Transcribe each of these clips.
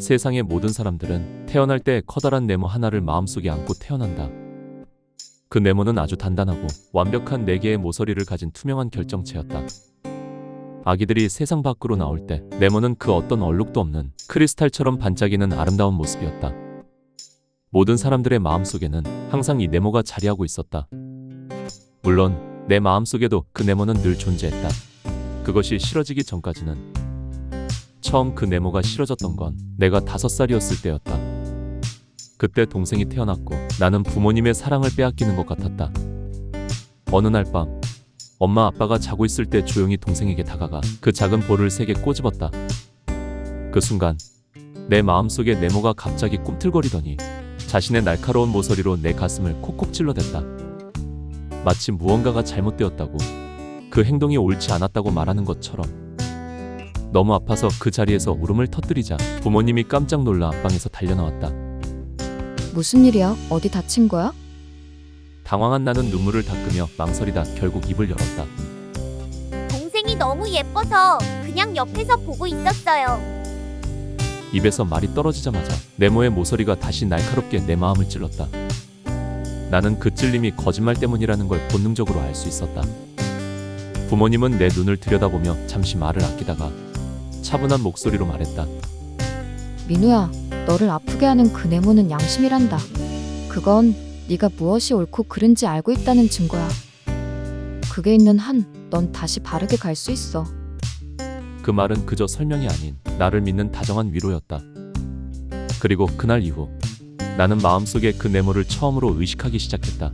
세상의 모든 사람들은 태어날 때 커다란 네모 하나를 마음속에 안고 태어난다. 그 네모는 아주 단단하고 완벽한 4개의 모서리를 가진 투명한 결정체였다. 아기들이 세상 밖으로 나올 때 네모는 그 어떤 얼룩도 없는 크리스탈처럼 반짝이는 아름다운 모습이었다. 모든 사람들의 마음속에는 항상 이 네모가 자리하고 있었다. 물론 내 마음속에도 그 네모는 늘 존재했다. 그것이 싫어지기 전까지는. 처음 그 네모가 싫어졌던 건 내가 5살이었을 때였다. 그때 동생이 태어났고 나는 부모님의 사랑을 빼앗기는 것 같았다. 어느 날 밤 엄마 아빠가 자고 있을 때 조용히 동생에게 다가가 그 작은 볼을 3개 꼬집었다. 그 순간 내 마음속에 네모가 갑자기 꿈틀거리더니 자신의 날카로운 모서리로 내 가슴을 콕콕 찔러댔다. 마치 무언가가 잘못되었다고, 그 행동이 옳지 않았다고 말하는 것처럼. 너무 아파서 그 자리에서 울음을 터뜨리자 부모님이 깜짝 놀라 안방에서 달려나왔다. 무슨 일이야? 어디 다친 거야? 당황한 나는 눈물을 닦으며 망설이다 결국 입을 열었다. 동생이 너무 예뻐서 그냥 옆에서 보고 있었어요. 입에서 말이 떨어지자마자 네모의 모서리가 다시 날카롭게 내 마음을 찔렀다. 나는 그 찔림이 거짓말 때문이라는 걸 본능적으로 알 수 있었다. 부모님은 내 눈을 들여다보며 잠시 말을 아끼다가 차분한 목소리로 말했다. 민우야, 너를 아프게 하는 그 네모는 양심이란다. 그건 네가 무엇이 옳고 그른지 알고 있다는 증거야. 그게 있는 한 넌 다시 바르게 갈 수 있어. 그 말은 그저 설명이 아닌 나를 믿는 다정한 위로였다. 그리고 그날 이후 나는 마음속에 그 네모를 처음으로 의식하기 시작했다.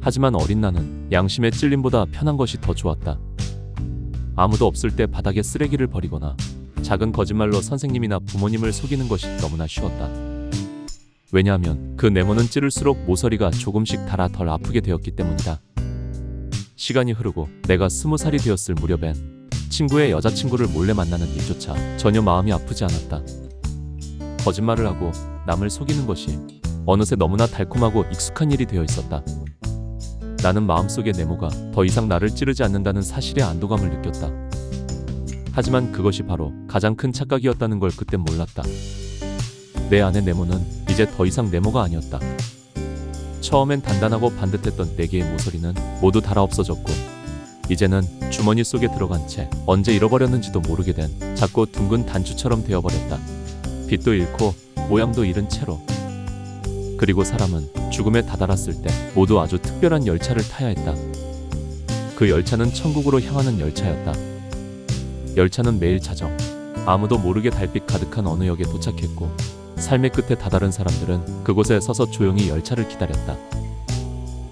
하지만 어린 나는 양심의 찔림보다 편한 것이 더 좋았다. 아무도 없을 때 바닥에 쓰레기를 버리거나 작은 거짓말로 선생님이나 부모님을 속이는 것이 너무나 쉬웠다. 왜냐하면 그 네모는 찌를수록 모서리가 조금씩 닳아 덜 아프게 되었기 때문이다. 시간이 흐르고 내가 20살이 되었을 무렵엔 친구의 여자친구를 몰래 만나는 일조차 전혀 마음이 아프지 않았다. 거짓말을 하고 남을 속이는 것이 어느새 너무나 달콤하고 익숙한 일이 되어 있었다. 나는 마음속의 네모가 더 이상 나를 찌르지 않는다는 사실에 안도감을 느꼈다. 하지만 그것이 바로 가장 큰 착각이었다는 걸 그땐 몰랐다. 내 안의 네모는 이제 더 이상 네모가 아니었다. 처음엔 단단하고 반듯했던 4개의 모서리는 모두 닳아 없어졌고 이제는 주머니 속에 들어간 채 언제 잃어버렸는지도 모르게 된 작고 둥근 단추처럼 되어버렸다. 빛도 잃고 모양도 잃은 채로. 그리고 사람은 죽음에 다다랐을 때 모두 아주 특별한 열차를 타야 했다. 그 열차는 천국으로 향하는 열차였다. 열차는 매일 자정 아무도 모르게 달빛 가득한 어느 역에 도착했고 삶의 끝에 다다른 사람들은 그곳에 서서 조용히 열차를 기다렸다.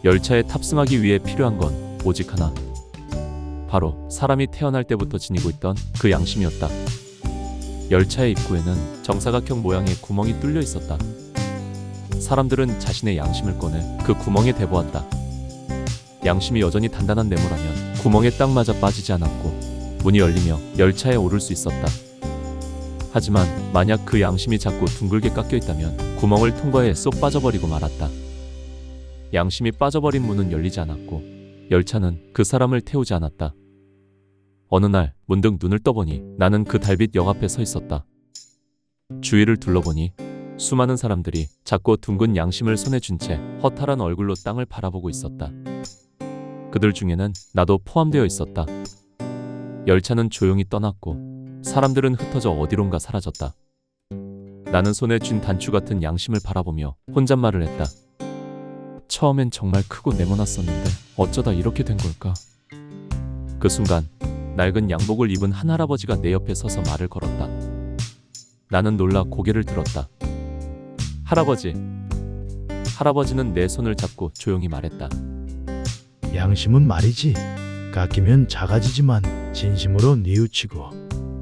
열차에 탑승하기 위해 필요한 건 오직 하나. 바로 사람이 태어날 때부터 지니고 있던 그 양심이었다. 열차의 입구에는 정사각형 모양의 구멍이 뚫려 있었다. 사람들은 자신의 양심을 꺼내 그 구멍에 대보았다. 양심이 여전히 단단한 네모라면 구멍에 딱 맞아 빠지지 않았고 문이 열리며 열차에 오를 수 있었다. 하지만 만약 그 양심이 자꾸 둥글게 깎여 있다면 구멍을 통과해 쏙 빠져버리고 말았다. 양심이 빠져버린 문은 열리지 않았고 열차는 그 사람을 태우지 않았다. 어느 날 문득 눈을 떠보니 나는 그 달빛 역 앞에 서 있었다. 주위를 둘러보니 수많은 사람들이 작고 둥근 양심을 손에 쥔 채 허탈한 얼굴로 땅을 바라보고 있었다. 그들 중에는 나도 포함되어 있었다. 열차는 조용히 떠났고 사람들은 흩어져 어디론가 사라졌다. 나는 손에 쥔 단추 같은 양심을 바라보며 혼잣말을 했다. 처음엔 정말 크고 네모났었는데 어쩌다 이렇게 된 걸까? 그 순간 낡은 양복을 입은 한 할아버지가 내 옆에 서서 말을 걸었다. 나는 놀라 고개를 들었다. 할아버지. 할아버지는 내 손을 잡고 조용히 말했다. 양심은 말이지, 깎이면 작아지지만 진심으로 뉘우치고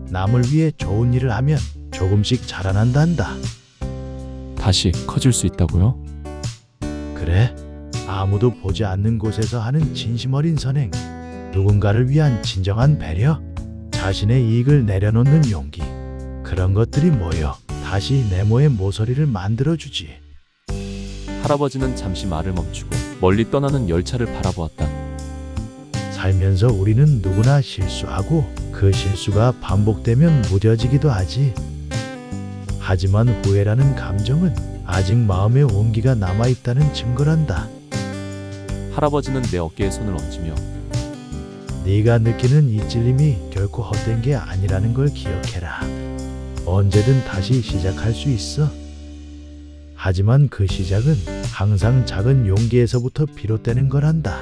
남을 위해 좋은 일을 하면 조금씩 자라난단다. 다시 커질 수 있다고요? 그래, 아무도 보지 않는 곳에서 하는 진심 어린 선행, 누군가를 위한 진정한 배려, 자신의 이익을 내려놓는 용기, 그런 것들이 모여 다시 네모의 모서리를 만들어주지. 할아버지는 잠시 말을 멈추고 멀리 떠나는 열차를 바라보았다. 살면서 우리는 누구나 실수하고 그 실수가 반복되면 무뎌지기도 하지. 하지만 후회라는 감정은 아직 마음의 온기가 남아있다는 증거란다. 할아버지는 내 어깨에 손을 얹으며 네가 느끼는 이 찔림이 결코 헛된 게 아니라는 걸 기억해라. 언제든 다시 시작할 수 있어. 하지만 그 시작은 항상 작은 용기에서부터 비롯되는 거란다.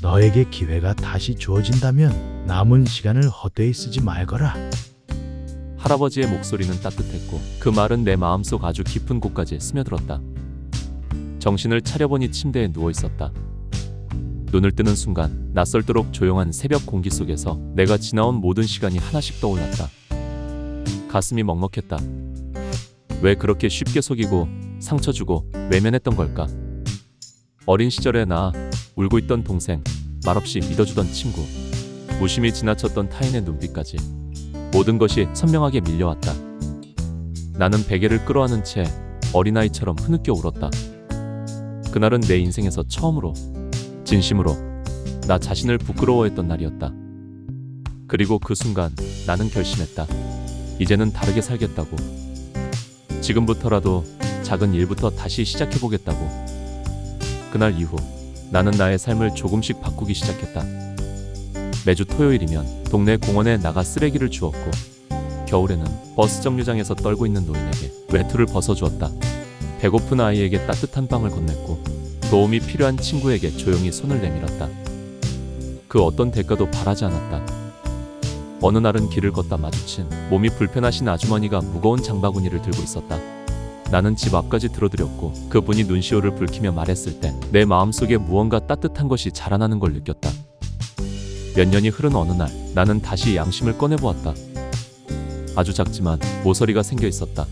너에게 기회가 다시 주어진다면 남은 시간을 헛되이 쓰지 말거라. 할아버지의 목소리는 따뜻했고 그 말은 내 마음속 아주 깊은 곳까지 스며들었다. 정신을 차려보니 침대에 누워 있었다. 눈을 뜨는 순간 낯설도록 조용한 새벽 공기 속에서 내가 지나온 모든 시간이 하나씩 떠올랐다. 가슴이 먹먹했다. 왜 그렇게 쉽게 속이고 상처 주고 외면했던 걸까? 어린 시절의 나, 울고 있던 동생, 말없이 믿어주던 친구, 무심히 지나쳤던 타인의 눈빛까지 모든 것이 선명하게 밀려왔다. 나는 베개를 끌어안은 채 어린아이처럼 흐느껴 울었다. 그날은 내 인생에서 처음으로 진심으로 나 자신을 부끄러워했던 날이었다. 그리고 그 순간 나는 결심했다. 이제는 다르게 살겠다고. 지금부터라도 작은 일부터 다시 시작해보겠다고. 그날 이후 나는 나의 삶을 조금씩 바꾸기 시작했다. 매주 토요일이면 동네 공원에 나가 쓰레기를 주웠고, 겨울에는 버스 정류장에서 떨고 있는 노인에게 외투를 벗어주었다. 배고픈 아이에게 따뜻한 빵을 건넸고, 도움이 필요한 친구에게 조용히 손을 내밀었다. 그 어떤 대가도 바라지 않았다. 어느 날은 길을 걷다 마주친 몸이 불편하신 아주머니가 무거운 장바구니를 들고 있었다. 나는 집 앞까지 들어드렸고 그분이 눈시울을 붉히며 말했을 때 내 마음속에 무언가 따뜻한 것이 자라나는 걸 느꼈다. 몇 년이 흐른 어느 날 나는 다시 양심을 꺼내보았다. 아주 작지만 모서리가 생겨 있었다.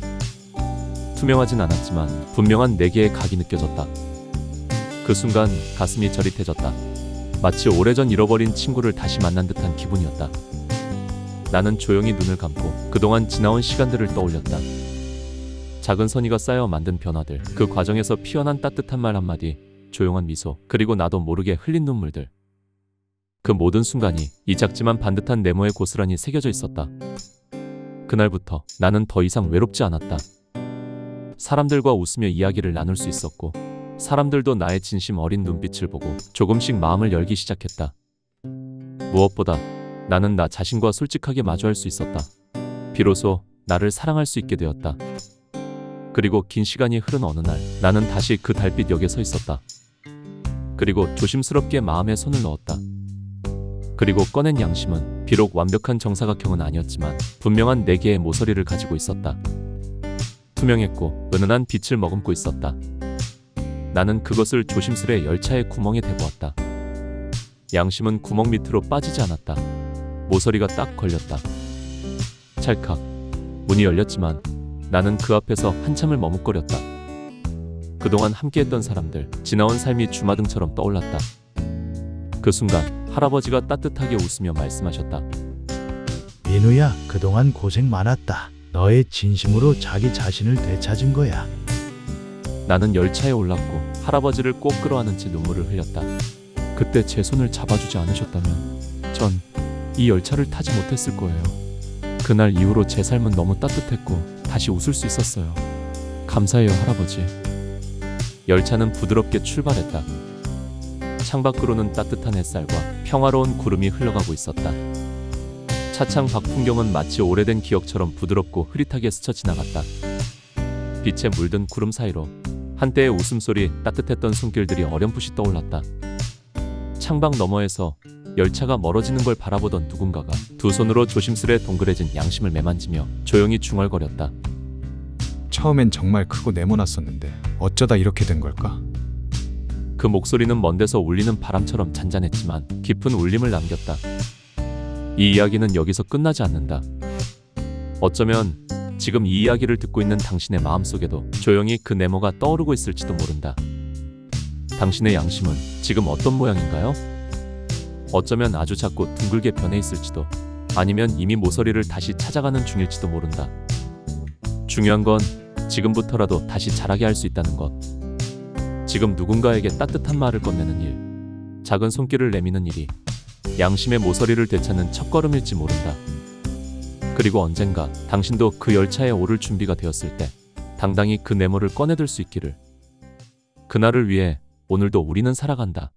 투명하진 않았지만 분명한 네 개의 각이 느껴졌다. 그 순간 가슴이 저릿해졌다. 마치 오래전 잃어버린 친구를 다시 만난 듯한 기분이었다. 나는 조용히 눈을 감고 그동안 지나온 시간들을 떠올렸다. 작은 선의가 쌓여 만든 변화들, 그 과정에서 피어난 따뜻한 말 한마디, 조용한 미소, 그리고 나도 모르게 흘린 눈물들. 그 모든 순간이 이 작지만 반듯한 네모에 고스란히 새겨져 있었다. 그날부터 나는 더 이상 외롭지 않았다. 사람들과 웃으며 이야기를 나눌 수 있었고, 사람들도 나의 진심 어린 눈빛을 보고 조금씩 마음을 열기 시작했다. 무엇보다 나는 나 자신과 솔직하게 마주할 수 있었다. 비로소 나를 사랑할 수 있게 되었다. 그리고 긴 시간이 흐른 어느 날 나는 다시 그 달빛역에 서 있었다. 그리고 조심스럽게 마음에 손을 넣었다. 그리고 꺼낸 양심은 비록 완벽한 정사각형은 아니었지만 분명한 네 개의 모서리를 가지고 있었다. 투명했고 은은한 빛을 머금고 있었다. 나는 그것을 조심스레 열차의 구멍에 대보았다. 양심은 구멍 밑으로 빠지지 않았다. 모서리가 딱 걸렸다. 찰칵 문이 열렸지만 나는 그 앞에서 한참을 머뭇거렸다. 그동안 함께했던 사람들, 지나온 삶이 주마등처럼 떠올랐다. 그 순간 할아버지가 따뜻하게 웃으며 말씀하셨다. 민우야, 그동안 고생 많았다. 너의 진심으로 자기 자신을 되찾은 거야. 나는 열차에 올랐고 할아버지를 꼭 끌어안은 채 눈물을 흘렸다. 그때 제 손을 잡아주지 않으셨다면 전 이 열차를 타지 못했을 거예요. 그날 이후로 제 삶은 너무 따뜻했고 다시 웃을 수 있었어요. 감사해요, 할아버지. 열차는 부드럽게 출발했다. 창밖으로는 따뜻한 햇살과 평화로운 구름이 흘러가고 있었다. 차창 밖 풍경은 마치 오래된 기억처럼 부드럽고 흐릿하게 스쳐 지나갔다. 빛에 물든 구름 사이로 한때의 웃음소리, 따뜻했던 손길들이 어렴풋이 떠올랐다. 창밖 너머에서 열차가 멀어지는 걸 바라보던 누군가가 두 손으로 조심스레 동그래진 양심을 매만지며 조용히 중얼거렸다. 처음엔 정말 크고 네모났었는데 어쩌다 이렇게 된 걸까? 그 목소리는 먼 데서 울리는 바람처럼 잔잔했지만 깊은 울림을 남겼다. 이 이야기는 여기서 끝나지 않는다. 어쩌면 지금 이 이야기를 듣고 있는 당신의 마음속에도 조용히 그 네모가 떠오르고 있을지도 모른다. 당신의 양심은 지금 어떤 모양인가요? 어쩌면 아주 작고 둥글게 변해 있을지도, 아니면 이미 모서리를 다시 찾아가는 중일지도 모른다. 중요한 건 지금부터라도 다시 자라게 할 수 있다는 것. 지금 누군가에게 따뜻한 말을 건네는 일, 작은 손길을 내미는 일이 양심의 모서리를 되찾는 첫걸음일지 모른다. 그리고 언젠가 당신도 그 열차에 오를 준비가 되었을 때 당당히 그 네모를 꺼내들 수 있기를. 그날을 위해 오늘도 우리는 살아간다.